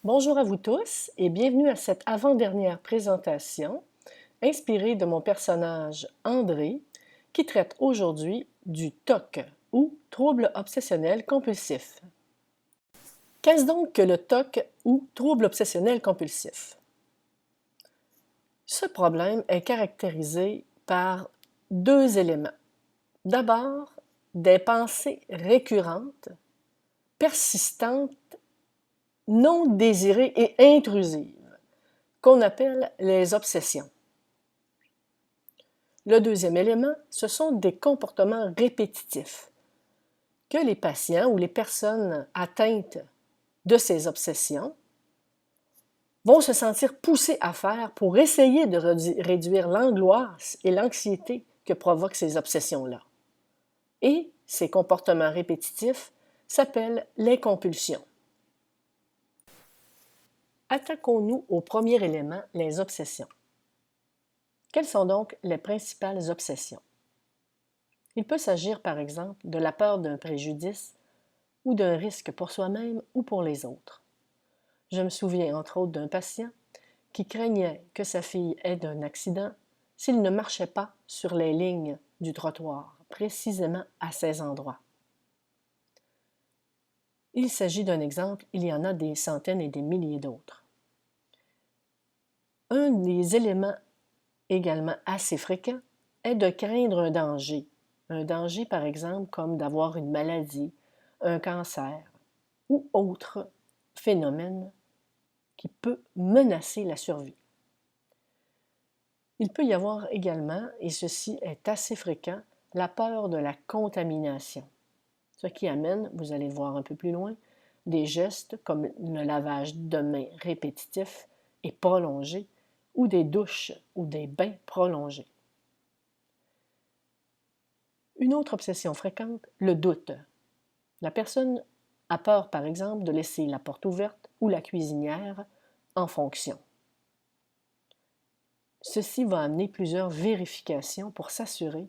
Bonjour à vous tous et bienvenue à cette avant-dernière présentation inspirée de mon personnage André qui traite aujourd'hui du TOC ou trouble obsessionnel compulsif. Qu'est-ce donc que le TOC ou trouble obsessionnel compulsif? Ce problème est caractérisé par deux éléments. D'abord, des pensées récurrentes, persistantes, non désirées et intrusives, qu'on appelle les obsessions. Le deuxième élément, ce sont des comportements répétitifs que les patients ou les personnes atteintes de ces obsessions vont se sentir poussés à faire pour essayer de réduire l'angoisse et l'anxiété que provoquent ces obsessions-là. Et ces comportements répétitifs s'appellent les compulsions. Attaquons-nous au premier élément, les obsessions. Quelles sont donc les principales obsessions? Il peut s'agir par exemple de la peur d'un préjudice ou d'un risque pour soi-même ou pour les autres. Je me souviens entre autres d'un patient qui craignait que sa fille ait un accident s'il ne marchait pas sur les lignes du trottoir, précisément à ces endroits. Il s'agit d'un exemple, il y en a des centaines et des milliers d'autres. Un des éléments également assez fréquents est de craindre un danger. Un danger, par exemple, comme d'avoir une maladie, un cancer ou autre phénomène qui peut menacer la survie. Il peut y avoir également, et ceci est assez fréquent, la peur de la contamination, ce qui amène, vous allez le voir un peu plus loin, des gestes comme le lavage de mains répétitif et prolongé ou des douches ou des bains prolongés. Une autre obsession fréquente, le doute. La personne a peur, par exemple, de laisser la porte ouverte ou la cuisinière en fonction. Ceci va amener plusieurs vérifications pour s'assurer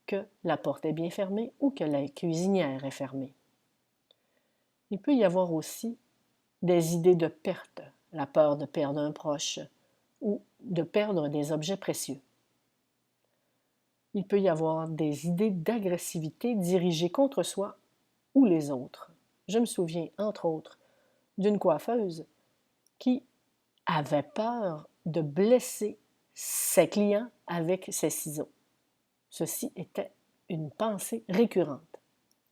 que la porte est bien fermée ou que la cuisinière est fermée. Il peut y avoir aussi des idées de perte, la peur de perdre un proche ou de perdre des objets précieux. Il peut y avoir des idées d'agressivité dirigées contre soi ou les autres. Je me souviens, entre autres, d'une coiffeuse qui avait peur de blesser ses clients avec ses ciseaux. Ceci était une pensée récurrente.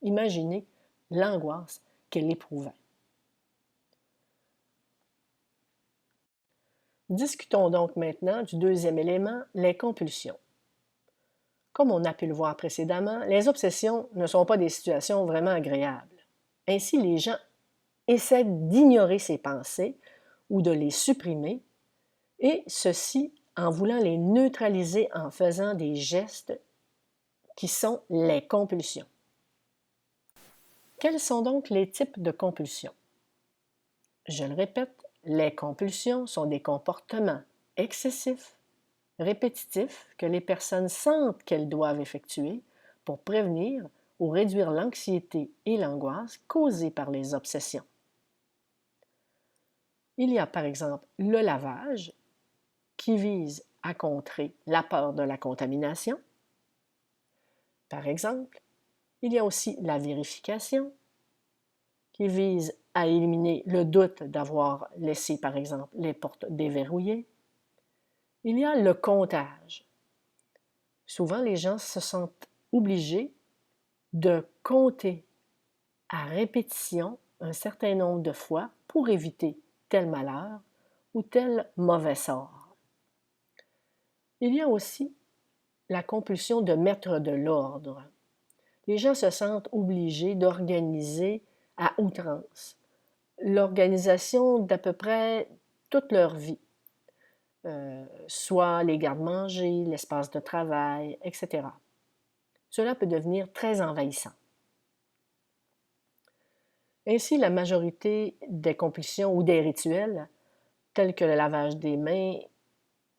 Imaginez l'angoisse qu'elle éprouvait. Discutons donc maintenant du deuxième élément, les compulsions. Comme on a pu le voir précédemment, les obsessions ne sont pas des situations vraiment agréables. Ainsi, les gens essaient d'ignorer ces pensées ou de les supprimer, et ceci en voulant les neutraliser en faisant des gestes qui sont les compulsions. Quels sont donc les types de compulsions? Je le répète, les compulsions sont des comportements excessifs, répétitifs que les personnes sentent qu'elles doivent effectuer pour prévenir ou réduire l'anxiété et l'angoisse causées par les obsessions. Il y a par exemple le lavage qui vise à contrer la peur de la contamination. Par exemple, il y a aussi la vérification qui vise à éliminer le doute d'avoir laissé, par exemple, les portes déverrouillées. Il y a le comptage. Souvent, les gens se sentent obligés de compter à répétition un certain nombre de fois pour éviter tel malheur ou tel mauvais sort. Il y a aussi la compulsion de mettre de l'ordre. Les gens se sentent obligés d'organiser à outrance l'organisation d'à peu près toute leur vie, soit les garde-manger, l'espace de travail, etc. Cela peut devenir très envahissant. Ainsi, la majorité des compulsions ou des rituels, tels que le lavage des mains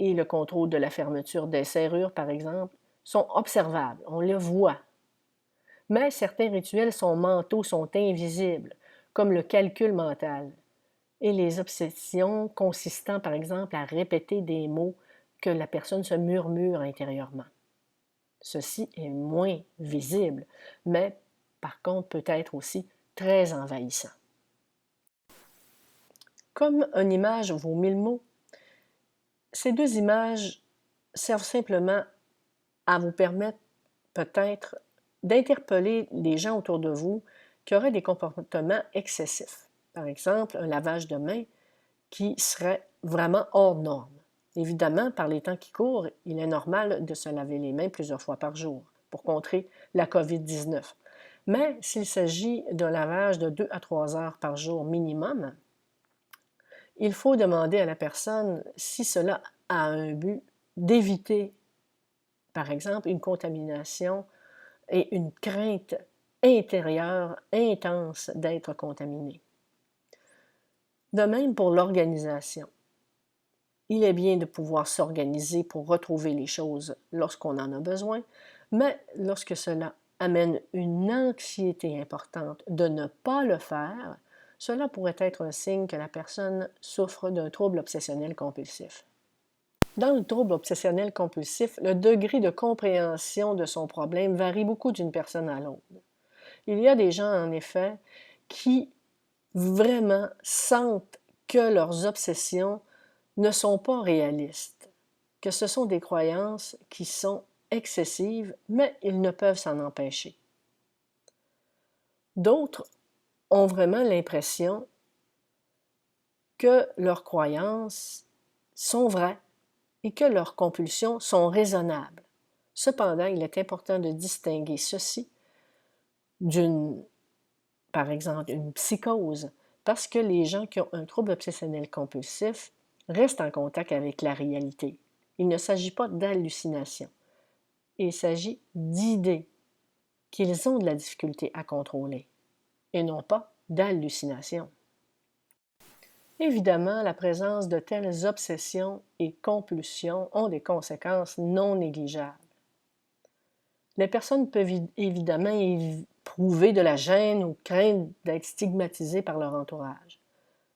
et le contrôle de la fermeture des serrures, par exemple, sont observables, on les voit. Mais certains rituels sont mentaux, sont invisibles, comme le calcul mental, et les obsessions consistant par exemple à répéter des mots que la personne se murmure intérieurement. Ceci est moins visible, mais par contre peut être aussi très envahissant. Comme une image vaut 1000 mots, ces deux images servent simplement à vous permettre peut-être d'interpeller les gens autour de vous qui auraient des comportements excessifs. Par exemple, un lavage de mains qui serait vraiment hors norme. Évidemment, par les temps qui courent, il est normal de se laver les mains plusieurs fois par jour pour contrer la COVID-19. Mais s'il s'agit d'un lavage de 2 à 3 heures par jour minimum, il faut demander à la personne si cela a un but d'éviter, par exemple, une contamination et une crainte intérieure intense d'être contaminé. De même pour l'organisation. Il est bien de pouvoir s'organiser pour retrouver les choses lorsqu'on en a besoin, mais lorsque cela amène une anxiété importante de ne pas le faire, cela pourrait être un signe que la personne souffre d'un trouble obsessionnel compulsif. Dans le trouble obsessionnel compulsif, le degré de compréhension de son problème varie beaucoup d'une personne à l'autre. Il y a des gens, en effet, qui vraiment sentent que leurs obsessions ne sont pas réalistes, que ce sont des croyances qui sont excessives, mais ils ne peuvent s'en empêcher. D'autres ont vraiment l'impression que leurs croyances sont vraies et que leurs compulsions sont raisonnables. Cependant, il est important de distinguer ceci d'une, par exemple, une psychose, parce que les gens qui ont un trouble obsessionnel compulsif restent en contact avec la réalité. Il ne s'agit pas d'hallucination. Il s'agit d'idées qu'ils ont de la difficulté à contrôler, et non pas d'hallucination. Évidemment, la présence de telles obsessions et compulsions ont des conséquences non négligeables. Les personnes peuvent évidemment éprouver de la gêne ou craindre d'être stigmatisées par leur entourage.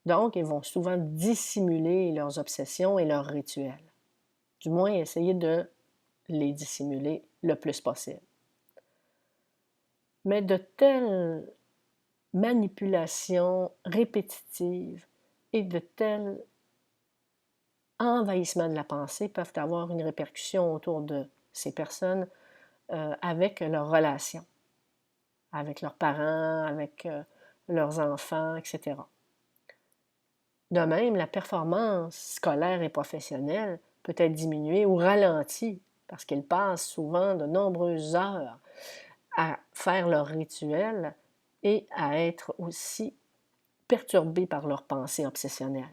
Donc, ils vont souvent dissimuler leurs obsessions et leurs rituels. Du moins, essayer de les dissimuler le plus possible. Mais de telles manipulations répétitives et de tels envahissements de la pensée peuvent avoir une répercussion autour de ces personnes avec leurs relations, avec leurs parents, avec leurs enfants, etc. De même, la performance scolaire et professionnelle peut être diminuée ou ralentie parce qu'ils passent souvent de nombreuses heures à faire leur rituel et à être aussi perturbés par leurs pensées obsessionnelles.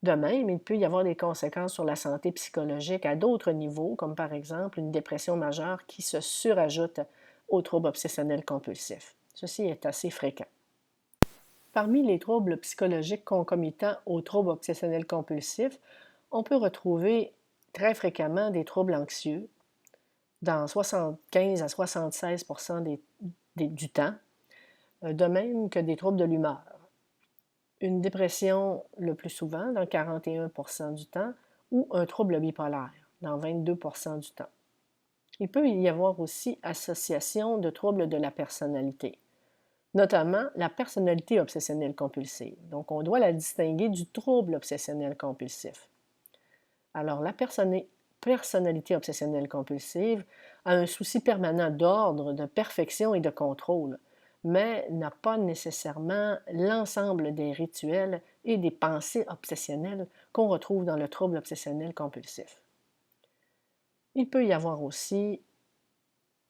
De même, il peut y avoir des conséquences sur la santé psychologique à d'autres niveaux, comme par exemple une dépression majeure qui se surajoute aux troubles obsessionnels compulsifs. Ceci est assez fréquent. Parmi les troubles psychologiques concomitants aux troubles obsessionnels compulsifs, on peut retrouver très fréquemment des troubles anxieux, dans 75 à 76 du temps, de même que des troubles de l'humeur. Une dépression le plus souvent, dans 41 du temps, ou un trouble bipolaire, dans 22 du temps. Il peut y avoir aussi association de troubles de la personnalité, notamment la personnalité obsessionnelle compulsive. Donc, on doit la distinguer du trouble obsessionnel compulsif. Alors, la personnalité obsessionnelle compulsive a un souci permanent d'ordre, de perfection et de contrôle, mais n'a pas nécessairement l'ensemble des rituels et des pensées obsessionnelles qu'on retrouve dans le trouble obsessionnel compulsif. Il peut y avoir aussi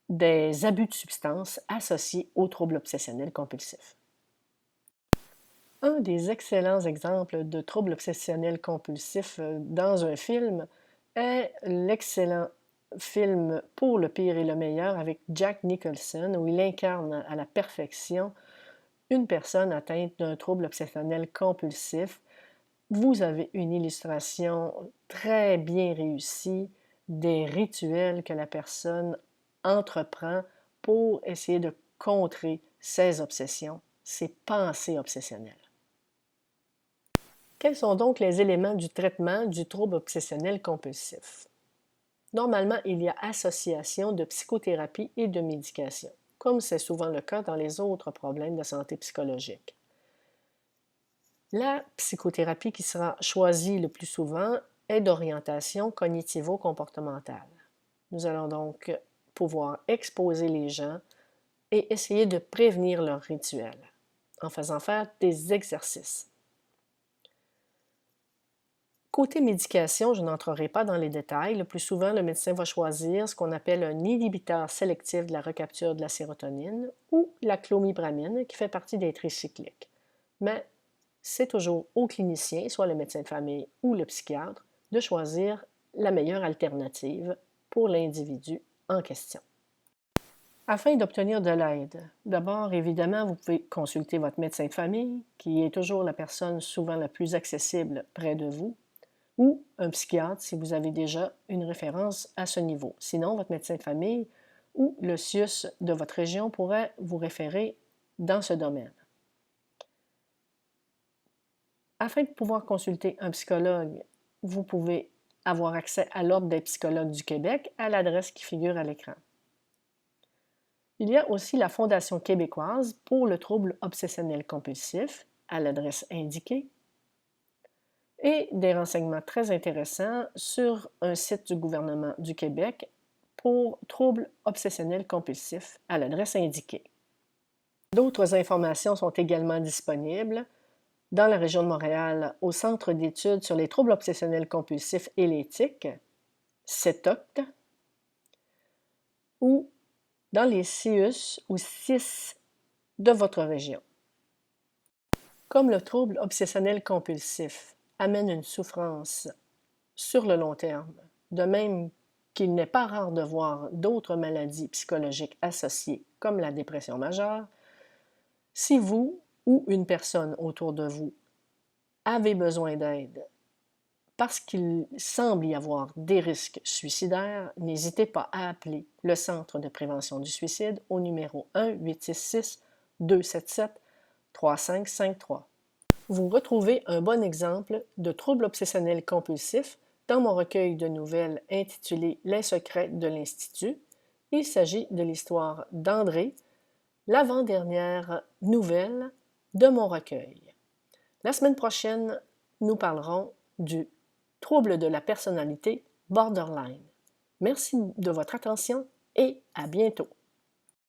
des abus de substances associés au trouble obsessionnel compulsif. Un des excellents exemples de trouble obsessionnel compulsif dans un film est l'excellent film Pour le pire et le meilleur avec Jack Nicholson, où il incarne à la perfection une personne atteinte d'un trouble obsessionnel compulsif. Vous avez une illustration très bien réussie des rituels que la personne entreprend pour essayer de contrer ses obsessions, ses pensées obsessionnelles. Quels sont donc les éléments du traitement du trouble obsessionnel compulsif? Normalement, il y a association de psychothérapie et de médication, comme c'est souvent le cas dans les autres problèmes de santé psychologique. La psychothérapie qui sera choisie le plus souvent est d'orientation cognitivo-comportementale. Nous allons donc pouvoir exposer les gens et essayer de prévenir leurs rituels en faisant faire des exercices. Côté médication, je n'entrerai pas dans les détails. Le plus souvent, le médecin va choisir ce qu'on appelle un inhibiteur sélectif de la recapture de la sérotonine ou la clomipramine, qui fait partie des tricycliques. Mais c'est toujours au clinicien, soit le médecin de famille ou le psychiatre, de choisir la meilleure alternative pour l'individu en question. Afin d'obtenir de l'aide, d'abord, évidemment, vous pouvez consulter votre médecin de famille, qui est toujours la personne souvent la plus accessible près de vous, ou un psychiatre si vous avez déjà une référence à ce niveau. Sinon, votre médecin de famille ou le CIUS de votre région pourrait vous référer dans ce domaine. Afin de pouvoir consulter un psychologue, vous pouvez avoir accès à l'Ordre des psychologues du Québec à l'adresse qui figure à l'écran. Il y a aussi la Fondation québécoise pour le trouble obsessionnel compulsif à l'adresse indiquée et des renseignements très intéressants sur un site du gouvernement du Québec pour troubles obsessionnels compulsifs à l'adresse indiquée. D'autres informations sont également disponibles dans la région de Montréal au Centre d'études sur les troubles obsessionnels compulsifs et l'éthique, CETOC, ou dans les CIUS ou CIS de votre région. Comme le trouble obsessionnel compulsif amène une souffrance sur le long terme, de même qu'il n'est pas rare de voir d'autres maladies psychologiques associées, comme la dépression majeure, si vous ou une personne autour de vous avez besoin d'aide parce qu'il semble y avoir des risques suicidaires, n'hésitez pas à appeler le Centre de prévention du suicide au numéro 1-866-277-3553. Vous retrouvez un bon exemple de trouble obsessionnel compulsif dans mon recueil de nouvelles intitulé Les secrets de l'Institut. Il s'agit de l'histoire d'André, l'avant-dernière nouvelle de mon recueil. La semaine prochaine, nous parlerons du trouble de la personnalité borderline. Merci de votre attention et à bientôt.